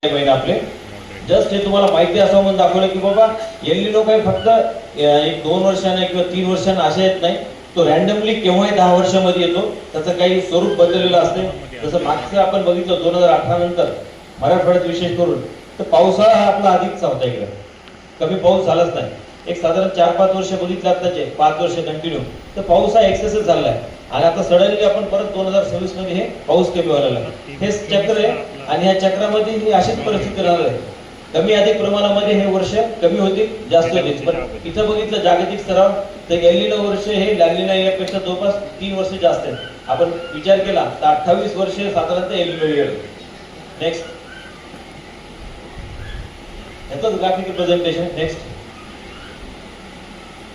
महिना आपले जस्ट हे तुम्हाला माहिती असावं म्हणून दाखवलं की बाबा एलिनो काही फक्त एक 2 वर्षाने किंवा 3 वर्षाने असे येत नाही, तो रॅन्डमली केव्हाही 10 वर्षामध्ये येतो. त्याचं काही स्वरूप बदललेलं असते. जसं मागचं आपण बघितलं 2018 नंतर मराठवाड्यात विशेष करून तर पावसाळा हा आपला अधिकचा होता. इकडे कमी पाऊस झालाच नाही. एक साधारण 4-5 वर्ष बघितलं आताचे 5 वर्ष कंटिन्यू तर पाऊस हा एक्सेसच झालाय. आणि आता सडनली आपण परत 2026 मध्ये हे पाऊस कमी व्हायला लागला. हे चक्र आहे आणि या चक्रामध्ये ही अशीच परिस्थिती राहणार आहे. कमी अधिक प्रमाणामध्ये हे वर्ष कमी होतील, जास्त होतील. पण इथं बघितलं जागतिक स्तरावर तर एलिनो वर्ष हे लानिना यापेक्षा जवळपास 3 वर्ष जास्त आहेत. आपण विचार केला तर 28 वर्ष साधारणतः एलिनो इयर. नेक्स्ट याचं ग्राफिकल प्रेझेंटेशन. नेक्स्ट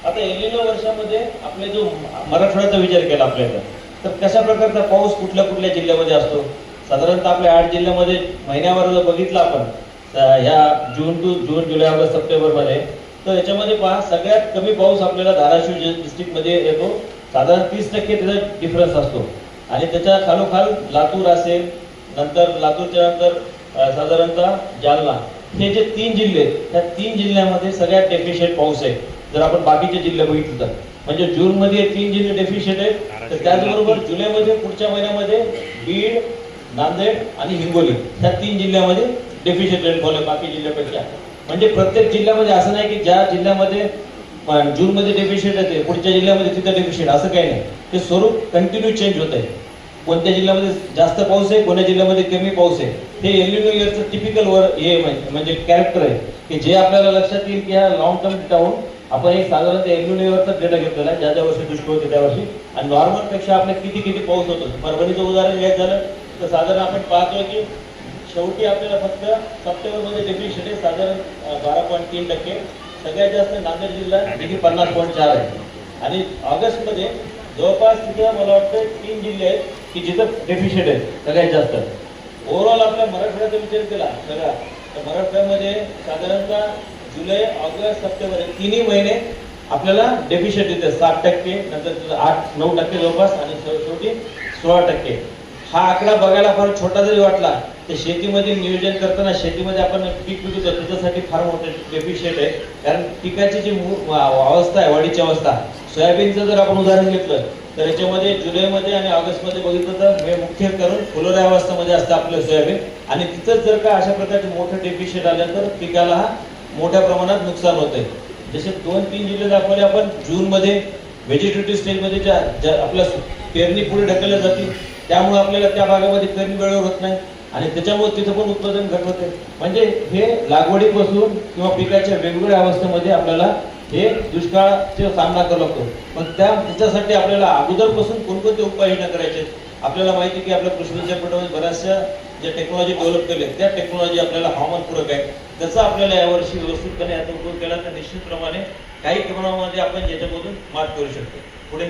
आता एलिनो वर्षामध्ये आपले जो मराठवाड्याचा विचार केला आपल्याला तर कशा प्रकारचा पाऊस कुठल्या कुठल्या जिल्ह्यामध्ये असतो. साधारणतः आपल्या 8 जिल्ह्यामध्ये महिन्यावर जर बघितलं आपण ह्या जून जुलै ऑगस्ट सप्टेंबर मध्ये तर याच्यामध्ये पहा सगळ्यात कमी पाऊस आपल्याला धाराशिव डिस्ट्रिक्ट मध्ये येतो. साधारण 30% त्याचा डिफरन्स असतो. आणि त्याच्या खालोखाल लातूर असेल, नंतर लातूरच्या नंतर साधारणतः जालना, हे जे 3 जिल्हे आहेत त्या 3 जिल्ह्यामध्ये सगळ्यात डेफिशियंट पाऊस आहे. जर आपण बाकीचे जिल्हे बघितले तर म्हणजे जून मध्ये 3 जिल्हे डेफिशियंट आहेत. तर त्याचबरोबर जुलैमध्ये पुढच्या महिन्यामध्ये बीड, नांदेड आणि हिंगोली ह्या 3 जिल्ह्यामध्ये डेफिशियंट रेनफॉल आहे बाकी जिल्ह्यापेक्षा. म्हणजे प्रत्येक जिल्ह्यामध्ये असं नाही की ज्या जिल्ह्यामध्ये जून मध्ये डेफिशियंट येते पुढच्या जिल्ह्यामध्ये तिथं डेफिशियंट, असं काही नाही. ते स्वरूप कंटिन्यू चेंज होत आहे. कोणत्या जिल्ह्यामध्ये जास्त पाऊस आहे, कोणत्या जिल्ह्यामध्ये कमी पाऊस आहे, हे एलिनो इयरचं टिपिकल हे म्हणजे कॅरेक्टर आहे की जे आपल्याला लक्षात येईल की ह्या लॉंग टर्म डेटाहून आपण एक साधारणतः एलिनो इयरचा डेटा घेतलेला आहे. ज्या वर्षी दुष्काळ होते त्या वर्षी आणि नॉर्मल पेक्षा आपल्या किती पाऊस होतो. परभणीचं उदाहरण घ्यायचं झालं तर साधारण आपण पाहतोय की शेवटी आपल्याला फक्त सप्टेंबरमध्ये डेफिशियंट आहे साधारण 12.3%. सगळ्यात जास्त नांदेड जिल्हा जिथे 50.4 आहे. आणि ऑगस्टमध्ये जवळपास तिथं मला वाटतं 3 जिल्हे आहेत की जिथं डेफिशियंट आहे सगळ्यात जास्त. ओव्हरऑल आपल्या मराठवाड्याचा विचार केला सगळा तर मराठवाड्यामध्ये साधारणतः जुलै ऑगस्ट सप्टेंबर हे 3ही महिने आपल्याला डेफिशियंट येते. 7%, नंतर 8-9% जवळपास आणि शेवटी 16%. हा आकडा बघायला फार छोटा जरी वाटला तर शेतीमध्ये नियोजन करताना शेतीमध्ये आपण पीक पिकवतो त्याच्यासाठी फार मोठे डेफिशियंट आहे. कारण पिकाची जी अवस्था आहे, वाढीची अवस्था, सोयाबीनचं जर आपण उदाहरण घेतलं तर याच्यामध्ये जुलैमध्ये आणि ऑगस्टमध्ये बघितलं तर हे मुख्य करून फुलोऱ्या अवस्थेमध्ये असतं आपलं सोयाबीन. आणि तिथंच जर का अशा प्रकारचे मोठं डेफिशियंट आलं तर पिकाला हा मोठ्या प्रमाणात नुकसान होतंय. जसे 2-3 जिल्हे दाखवले आपण. जूनमध्ये व्हेजिटेटिव्ह स्टेजमध्ये ज्या आपल्या पेरणी पुढे ढकलल्या जाते त्यामुळे आपल्याला त्या भागामध्ये पेरणी वेळेवर होत नाही आणि त्याच्यामुळे तिथं पण उत्पादन घट होते. म्हणजे हे लागवडीपासून किंवा पिकाच्या वेगवेगळ्या अवस्थेमध्ये आपल्याला हे दुष्काळाचा सामना करावा लागतो. पण त्याच्यासाठी आपल्याला अगोदरपासून कोणकोणते उपाययोजना करायचे. आपल्याला माहिती की आपल्या कृषी विद्यापीठामध्ये बऱ्याचशा ज्या टेक्नॉलॉजी डेव्हलप केल्या त्या टेक्नॉलॉजी आपल्याला हवामानपूरक आहे. त्याचा आपल्याला यावर्षी व्यवस्थितपणे याचा उपयोग केला तर निश्चितप्रमाणे काही प्रमाणामध्ये आपण याच्यामधून मात करू शकतो. पुढे